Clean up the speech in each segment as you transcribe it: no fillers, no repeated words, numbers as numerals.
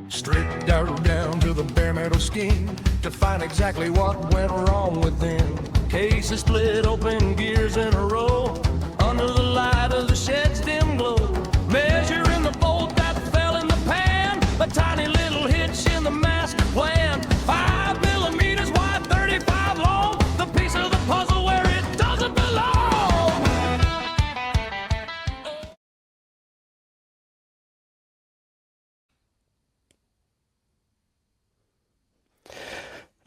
Straight down to the bare metal skin to find exactly what went wrong with them. Case is split open, gears in a row, under the light of the shed's dim glow. Measuring the bolt that fell in the pan, a tiny little hitch in the master plan. 5 millimeters wide, 35 long, the piece of the puzzle where it doesn't belong.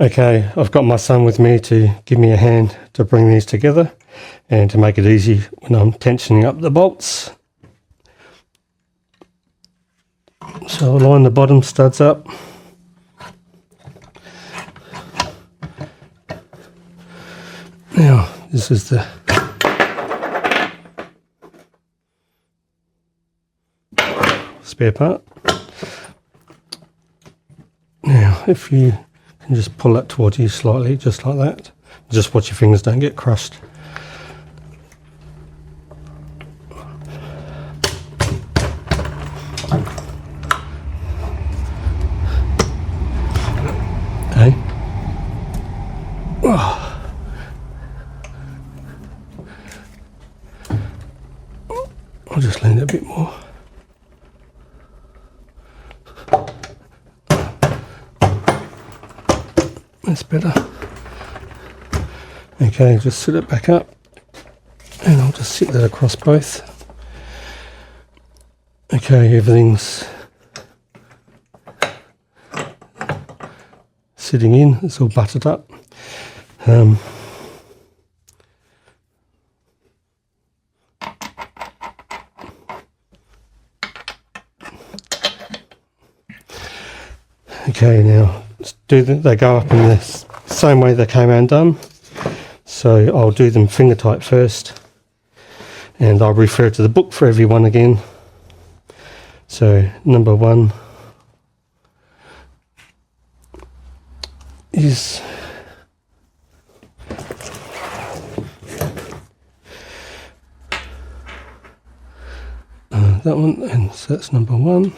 Okay, I've got my son with me to give me a hand to bring these together and to make it easy when I'm tensioning up the bolts. So I'll line the bottom studs up. Now, this is the spare part. Now, if you can just pull that towards you slightly, just like that. Just watch your fingers don't get crushed. Okay. I'll just lean it a bit more. That's better. Okay, just sit it back up and I'll just sit that across both. Okay, everything's sitting in, it's all buttered up. Okay, now they go up in the same way they came undone. So I'll do them finger tight first, and I'll refer to the book for everyone again. So number 1 is that one, and so that's number 1.